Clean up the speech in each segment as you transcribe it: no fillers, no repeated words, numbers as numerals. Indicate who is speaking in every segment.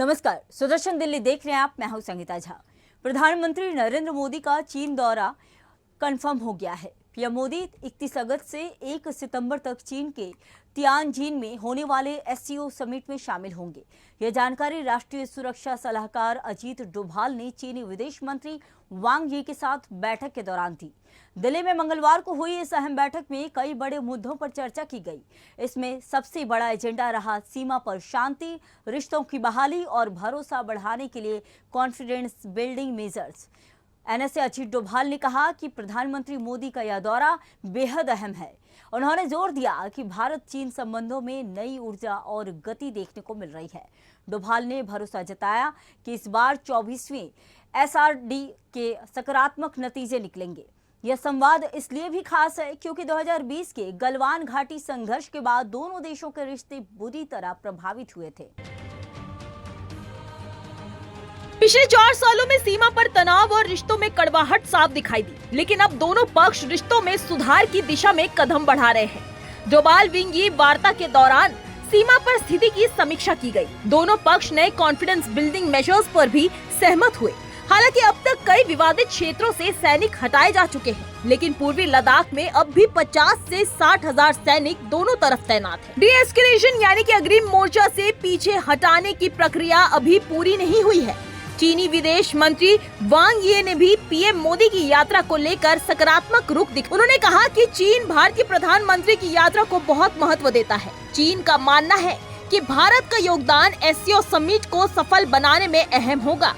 Speaker 1: नमस्कार, सुदर्शन दिल्ली देख रहे हैं आप। मैं हूं संगीता झा। प्रधानमंत्री नरेंद्र मोदी का चीन दौरा कंफर्म हो गया है। पीएम मोदी 31 अगस्त से 1 सितंबर तक चीन के तियानजिन में होने वाले एससीओ समिट में शामिल होंगे। यह जानकारी राष्ट्रीय सुरक्षा सलाहकार अजीत डोभाल ने चीनी विदेश मंत्री वांग यी के साथ बैठक के दौरान दी। दिल्ली में मंगलवार को हुई इस अहम बैठक में कई बड़े मुद्दों पर चर्चा की गई। इसमें सबसे बड़ा एजेंडा रहा सीमा पर शांति, रिश्तों की बहाली और भरोसा बढ़ाने के लिए confidence building measures. NSA Ajit Doval ने कहा कि प्रधानमंत्री मोदी का यह दौरा बेहद अहम है। उन्होंने जोर दिया कि भारत चीन संबंधों में नई ऊर्जा और गति देखने को मिल रही है। डोभाल ने भरोसा जताया कि इस बार 24वें एसआरडी के सकारात्मक नतीजे निकलेंगे। यह संवाद इसलिए भी खास है क्योंकि 2020 के गलवान घाटी संघर्ष के बाद दोनों देशों के रिश्ते बुरी तरह प्रभावित हुए थे।
Speaker 2: पिछले 4 सालों में सीमा पर तनाव और रिश्तों में कड़वाहट साफ दिखाई दी, लेकिन अब दोनों पक्ष रिश्तों में सुधार की दिशा में कदम बढ़ा रहे हैं। डोभाल विंग यी वार्ता के दौरान सीमा पर स्थिति की समीक्षा की गई। दोनों पक्ष नए कॉन्फिडेंस बिल्डिंग मेजर्स पर भी सहमत हुए। हालांकि अब तक कई विवादित क्षेत्रों से सैनिक हटाए जा चुके हैं, लेकिन पूर्वी लद्दाख में अब भी 50 से 60 हजार सैनिक दोनों तरफ तैनात हैं। डी-एस्केलेशन यानी कि अग्रिम मोर्चा से पीछे हटाने की प्रक्रिया अभी पूरी नहीं हुई है। चीनी विदेश मंत्री वांग यी ने भी पीएम मोदी की यात्रा को लेकर सकारात्मक रुख दिखाया। उन्होंने कहा कि चीन भारतीय प्रधानमंत्री की यात्रा को बहुत महत्व देता है। चीन का मानना है कि भारत का योगदान एससीओ समिट को सफल बनाने में अहम होगा।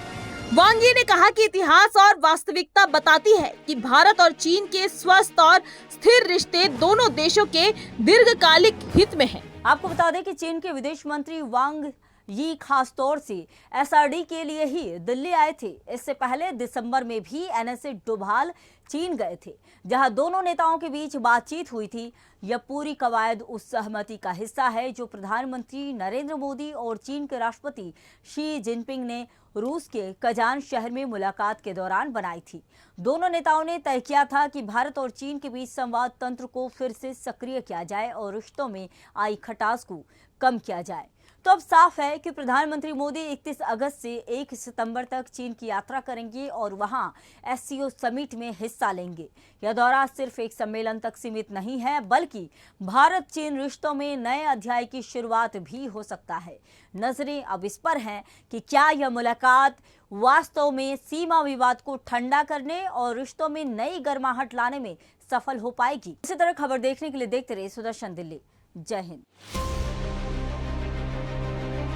Speaker 2: वांग यी ने कहा कि इतिहास और वास्तविकता बताती है कि भारत और चीन के स्वस्थ और स्थिर रिश्ते दोनों देशों के दीर्घकालिक हित में हैं।
Speaker 1: आपको बता दें कि चीन के विदेश मंत्री वांग यी खास तौर से एसआरडी के लिए ही दिल्ली आए थे। इससे पहले दिसंबर में भी एनएसए डोभाल चीन गए थे, जहां दोनों नेताओं के बीच बातचीत हुई थी। यह पूरी कवायद उस सहमति का हिस्सा है जो प्रधानमंत्री नरेंद्र मोदी और चीन के राष्ट्रपति शी जिनपिंग ने रूस के कजान शहर में मुलाकात के दौरान बनाई थी। दोनों नेताओं ने तय किया था कि भारत और चीन के बीच संवाद तंत्र को फिर से सक्रिय किया जाए और रिश्तों में आई खटास को कम किया जाए। तो अब साफ है कि प्रधानमंत्री मोदी 31 अगस्त से 1 सितंबर तक चीन की यात्रा करेंगे और वहां एससीओ समिट में हिस्सा लेंगे। यह दौरा सिर्फ एक सम्मेलन तक सीमित नहीं है, बल्कि भारत चीन रिश्तों में नए अध्याय की शुरुआत भी हो सकता है। नजरें अब इस पर हैं कि क्या यह मुलाकात वास्तव में सीमा विवाद को ठंडा करने और रिश्तों में नई गर्माहट लाने में सफल हो पाएगी। इसी तरह खबर देखने के लिए देखते रहिए सुदर्शन दिल्ली। जय हिंद।